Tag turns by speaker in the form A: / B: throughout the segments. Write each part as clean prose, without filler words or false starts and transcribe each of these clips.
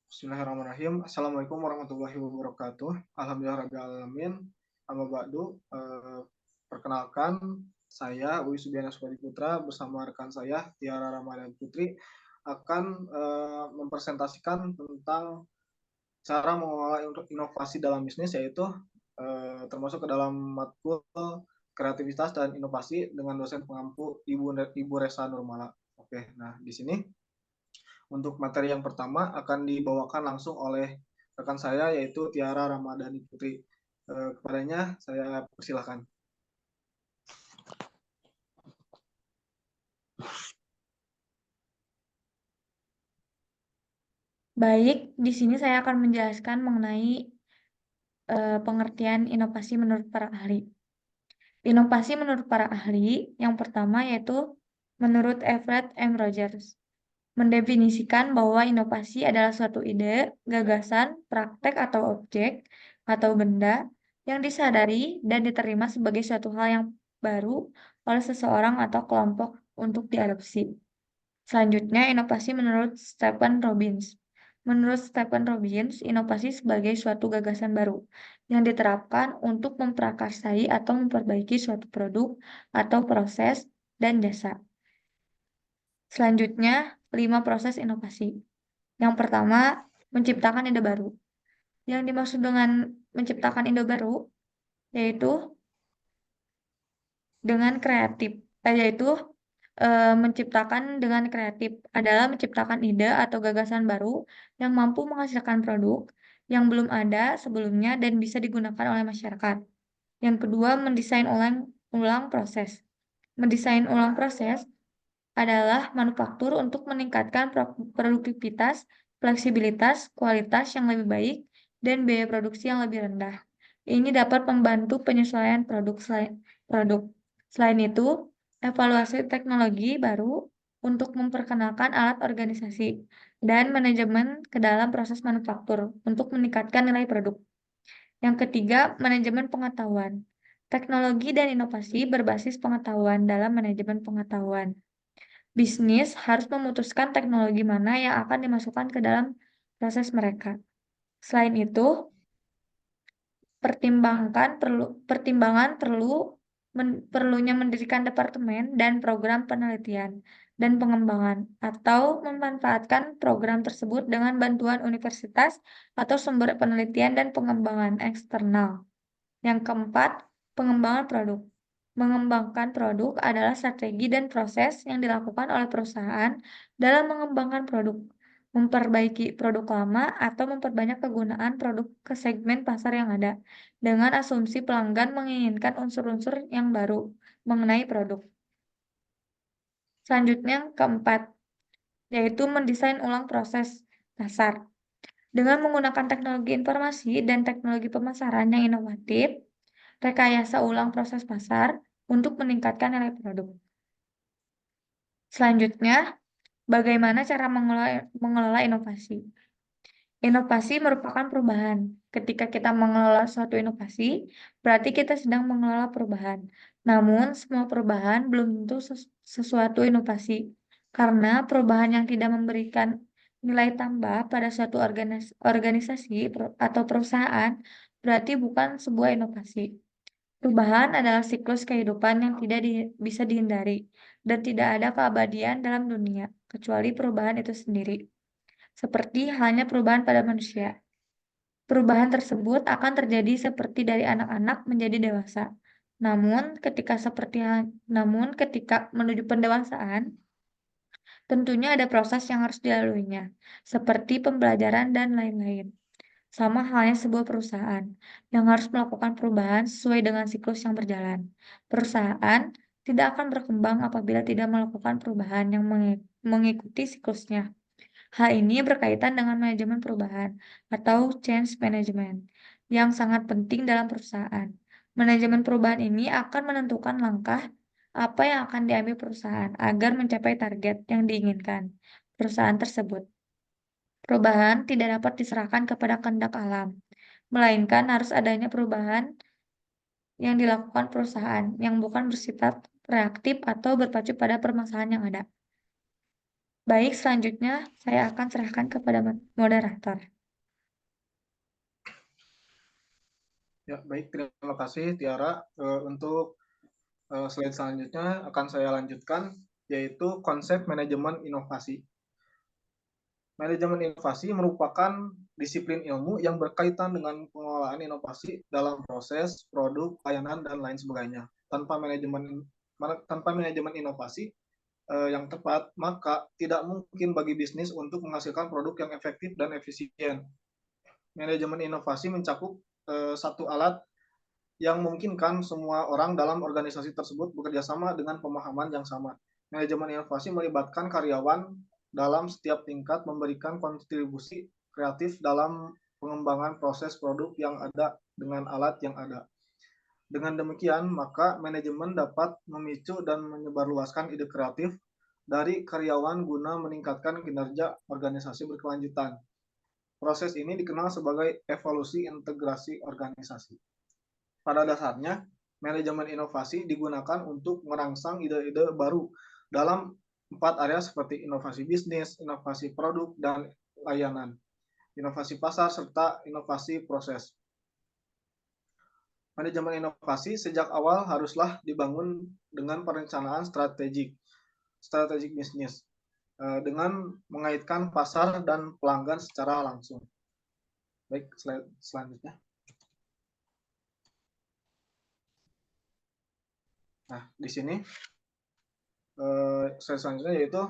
A: Bismillahirrahmanirrahim. Assalamualaikum warahmatullahi wabarakatuh. Alhamdulillahirabbil alamin. Amma ba'du. Perkenalkan, saya Uy Subiana Putra bersama rekan saya Tiara Ramadhan Putri akan mempresentasikan tentang cara mengelola inovasi dalam bisnis, yaitu termasuk ke dalam matkul kreativitas dan inovasi dengan dosen pengampu Ibu Resa Nurmala. Oke, nah di sini untuk materi yang pertama akan dibawakan langsung oleh rekan saya, yaitu Tiara Ramadhani Putri. Kepadanya saya persilahkan.
B: Baik, di sini saya akan menjelaskan mengenai pengertian inovasi menurut para ahli. Inovasi menurut para ahli, yang pertama yaitu menurut Everett M. Rogers, mendefinisikan bahwa inovasi adalah suatu ide, gagasan, praktek atau objek, atau benda yang disadari dan diterima sebagai suatu hal yang baru oleh seseorang atau kelompok untuk diadopsi. Selanjutnya, inovasi menurut Stephen Robbins. Menurut Stephen Robbins, inovasi sebagai suatu gagasan baru yang diterapkan untuk memprakarsai atau memperbaiki suatu produk atau proses dan jasa. Selanjutnya, 5 proses inovasi. Yang pertama, menciptakan ide baru. Yang dimaksud dengan menciptakan ide baru yaitu dengan kreatif, yaitu menciptakan dengan kreatif adalah menciptakan ide atau gagasan baru yang mampu menghasilkan produk yang belum ada sebelumnya dan bisa digunakan oleh masyarakat. Yang kedua, mendesain ulang proses. Mendesain ulang proses adalah manufaktur untuk meningkatkan produktivitas, fleksibilitas, kualitas yang lebih baik, dan biaya produksi yang lebih rendah. Ini dapat membantu penyesuaian produk. Selain itu, evaluasi teknologi baru untuk memperkenalkan alat organisasi dan manajemen ke dalam proses manufaktur untuk meningkatkan nilai produk. Yang ketiga, manajemen pengetahuan. Teknologi dan inovasi berbasis pengetahuan dalam manajemen pengetahuan. Bisnis harus memutuskan teknologi mana yang akan dimasukkan ke dalam proses mereka. Selain itu, perlunya mendirikan departemen dan program penelitian dan pengembangan atau memanfaatkan program tersebut dengan bantuan universitas atau sumber penelitian dan pengembangan eksternal. Yang keempat, pengembangan produk. Mengembangkan produk adalah strategi dan proses yang dilakukan oleh perusahaan dalam mengembangkan produk, memperbaiki produk lama, atau memperbanyak kegunaan produk ke segmen pasar yang ada, dengan asumsi pelanggan menginginkan unsur-unsur yang baru mengenai produk. Selanjutnya, yang keempat, yaitu mendesain ulang proses pasar. Dengan menggunakan teknologi informasi dan teknologi pemasaran yang inovatif, rekayasa ulang proses pasar untuk meningkatkan nilai produk. Selanjutnya, bagaimana cara mengelola inovasi? Inovasi merupakan perubahan. Ketika kita mengelola suatu inovasi, berarti kita sedang mengelola perubahan. Namun, semua perubahan belum tentu sesuatu inovasi, karena perubahan yang tidak memberikan nilai tambah pada suatu organisasi atau perusahaan berarti bukan sebuah inovasi. Perubahan adalah siklus kehidupan yang tidak bisa dihindari, dan tidak ada keabadian dalam dunia, kecuali perubahan itu sendiri. Seperti halnya perubahan pada manusia. Perubahan tersebut akan terjadi seperti dari anak-anak menjadi dewasa. Namun ketika menuju pendewasaan, tentunya ada proses yang harus dilaluinya, seperti pembelajaran dan lain-lain. Sama halnya sebuah perusahaan yang harus melakukan perubahan sesuai dengan siklus yang berjalan. Perusahaan tidak akan berkembang apabila tidak melakukan perubahan yang mengikuti siklusnya. Hal ini berkaitan dengan manajemen perubahan atau change management yang sangat penting dalam perusahaan. Manajemen perubahan ini akan menentukan langkah apa yang akan diambil perusahaan agar mencapai target yang diinginkan perusahaan tersebut. Perubahan tidak dapat diserahkan kepada kehendak alam, melainkan harus adanya perubahan yang dilakukan perusahaan yang bukan bersifat reaktif atau berpacu pada permasalahan yang ada. Baik, selanjutnya saya akan serahkan kepada moderator.
A: Ya, baik, terima kasih Tiara. Untuk slide selanjutnya akan saya lanjutkan, yaitu konsep manajemen inovasi. Manajemen inovasi merupakan disiplin ilmu yang berkaitan dengan pengelolaan inovasi dalam proses, produk, layanan, dan lain sebagainya. Tanpa manajemen inovasi yang tepat, maka tidak mungkin bagi bisnis untuk menghasilkan produk yang efektif dan efisien. Manajemen inovasi mencakup satu alat yang memungkinkan semua orang dalam organisasi tersebut bekerja sama dengan pemahaman yang sama. Manajemen inovasi melibatkan karyawan dalam setiap tingkat memberikan kontribusi kreatif dalam pengembangan proses produk yang ada dengan alat yang ada. Dengan demikian, maka manajemen dapat memicu dan menyebarluaskan ide kreatif dari karyawan guna meningkatkan kinerja organisasi berkelanjutan. Proses ini dikenal sebagai evolusi integrasi organisasi. Pada dasarnya, manajemen inovasi digunakan untuk merangsang ide-ide baru dalam 4 area seperti inovasi bisnis, inovasi produk dan layanan, inovasi pasar, serta inovasi proses. Manajemen inovasi sejak awal haruslah dibangun dengan perencanaan strategik bisnis, dengan mengaitkan pasar dan pelanggan secara langsung. Baik, slide selanjutnya. Nah, di sini slide selanjutnya yaitu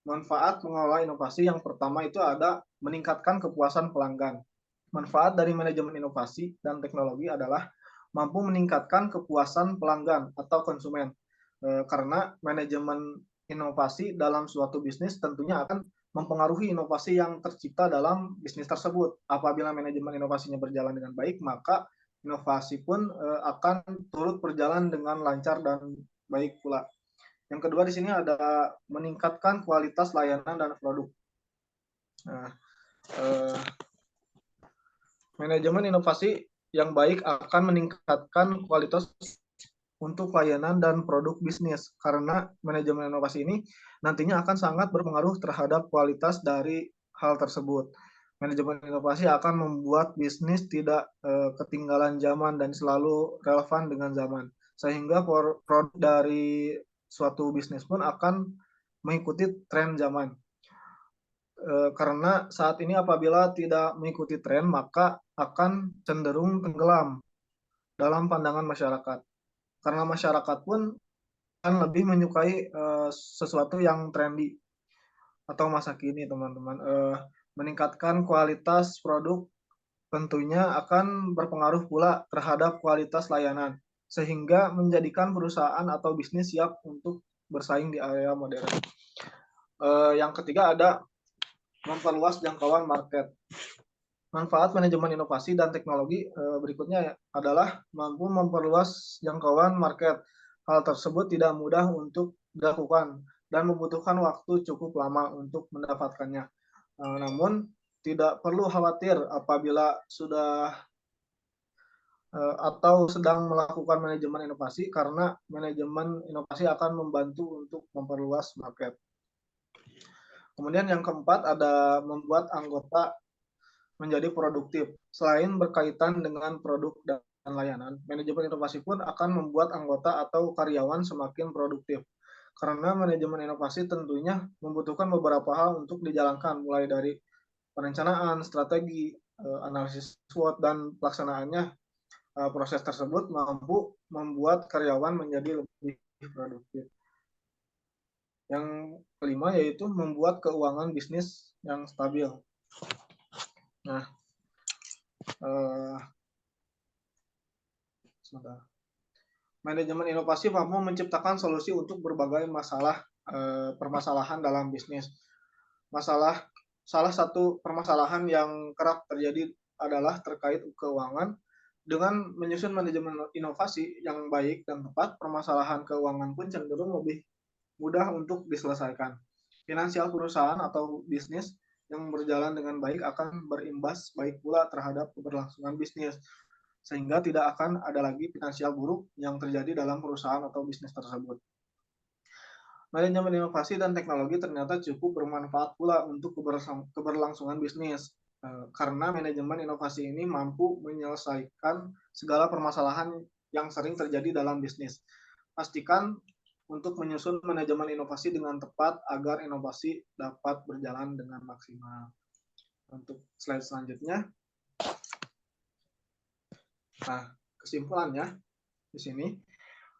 A: manfaat mengelola inovasi. Yang pertama itu ada meningkatkan kepuasan pelanggan. Manfaat dari manajemen inovasi dan teknologi adalah mampu meningkatkan kepuasan pelanggan atau konsumen. Karena manajemen inovasi dalam suatu bisnis tentunya akan mempengaruhi inovasi yang tercipta dalam bisnis tersebut. Apabila manajemen inovasinya berjalan dengan baik, maka inovasi pun akan turut berjalan dengan lancar dan baik pula. Yang kedua di sini ada meningkatkan kualitas layanan dan produk. Nah, manajemen inovasi yang baik akan meningkatkan kualitas untuk layanan dan produk bisnis, karena manajemen inovasi ini nantinya akan sangat berpengaruh terhadap kualitas dari hal tersebut. Manajemen inovasi akan membuat bisnis tidak ketinggalan zaman dan selalu relevan dengan zaman, sehingga produk dari suatu bisnis pun akan mengikuti tren zaman. Karena saat ini apabila tidak mengikuti tren, maka akan cenderung tenggelam dalam pandangan masyarakat. Karena masyarakat pun akan lebih menyukai sesuatu yang trendy atau masa kini, teman-teman. Meningkatkan kualitas produk tentunya akan berpengaruh pula terhadap kualitas layanan, sehingga menjadikan perusahaan atau bisnis siap untuk bersaing di area modern. Yang ketiga ada memperluas jangkauan market. Manfaat manajemen inovasi dan teknologi berikutnya adalah mampu memperluas jangkauan market. Hal tersebut tidak mudah untuk dilakukan dan membutuhkan waktu cukup lama untuk mendapatkannya. Namun tidak perlu khawatir apabila sudah atau sedang melakukan manajemen inovasi, karena manajemen inovasi akan membantu untuk memperluas market. Kemudian yang keempat ada membuat anggota menjadi produktif. Selain berkaitan dengan produk dan layanan, manajemen inovasi pun akan membuat anggota atau karyawan semakin produktif. Karena manajemen inovasi tentunya membutuhkan beberapa hal untuk dijalankan, mulai dari perencanaan, strategi, analisis SWOT, dan pelaksanaannya. Proses tersebut mampu membuat karyawan menjadi lebih produktif. Yang kelima yaitu membuat keuangan bisnis yang stabil. Nah, manajemen inovasi mampu menciptakan solusi untuk berbagai permasalahan dalam bisnis. Salah satu permasalahan yang kerap terjadi adalah terkait keuangan. Dengan menyusun manajemen inovasi yang baik dan tepat, permasalahan keuangan pun cenderung lebih mudah untuk diselesaikan. Finansial perusahaan atau bisnis yang berjalan dengan baik akan berimbas baik pula terhadap keberlangsungan bisnis, sehingga tidak akan ada lagi finansial buruk yang terjadi dalam perusahaan atau bisnis tersebut. Manajemen inovasi dan teknologi ternyata cukup bermanfaat pula untuk keberlangsungan bisnis. Karena manajemen inovasi ini mampu menyelesaikan segala permasalahan yang sering terjadi dalam bisnis. Pastikan untuk menyusun manajemen inovasi dengan tepat agar inovasi dapat berjalan dengan maksimal. Untuk slide selanjutnya, nah kesimpulannya di sini,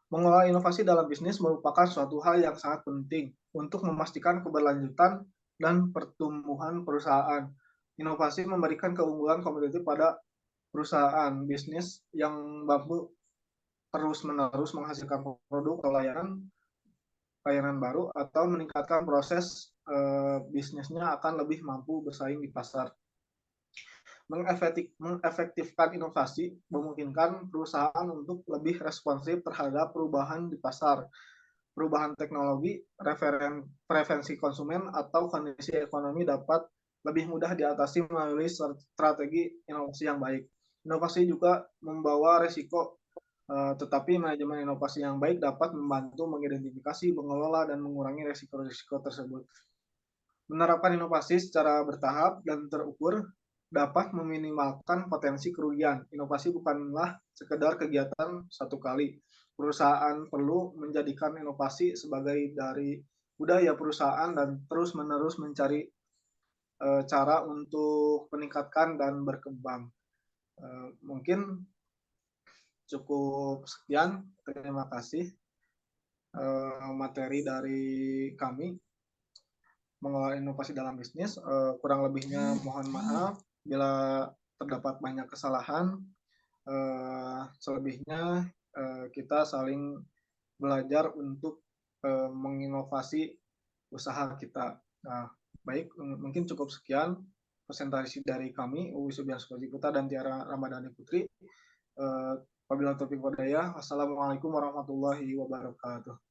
A: mengelola inovasi dalam bisnis merupakan suatu hal yang sangat penting untuk memastikan keberlanjutan dan pertumbuhan perusahaan. Inovasi memberikan keunggulan kompetitif pada perusahaan bisnis yang mampu terus-menerus menghasilkan produk atau layanan baru atau meningkatkan proses bisnisnya akan lebih mampu bersaing di pasar. Mengefektifkan inovasi memungkinkan perusahaan untuk lebih responsif terhadap perubahan di pasar, perubahan teknologi, preferensi konsumen, atau kondisi ekonomi dapat lebih mudah diatasi melalui strategi inovasi yang baik. Inovasi juga membawa risiko, tetapi manajemen inovasi yang baik dapat membantu mengidentifikasi, mengelola, dan mengurangi risiko-risiko tersebut. Menerapkan inovasi secara bertahap dan terukur dapat meminimalkan potensi kerugian. Inovasi bukanlah sekedar kegiatan satu kali. Perusahaan perlu menjadikan inovasi sebagai dari budaya perusahaan dan terus-menerus mencari cara untuk meningkatkan dan berkembang. Mungkin cukup sekian. Terima kasih materi dari kami mengelola inovasi dalam bisnis. Kurang lebihnya mohon maaf bila terdapat banyak kesalahan. Selebihnya kita saling belajar untuk menginovasi usaha kita. Nah, baik, mungkin cukup sekian presentasi dari kami, Uwi Subian Putra dan Tiara Ramadhani Putri. Wabillahi taufiq wal hidayah. Wassalamualaikum warahmatullahi wabarakatuh.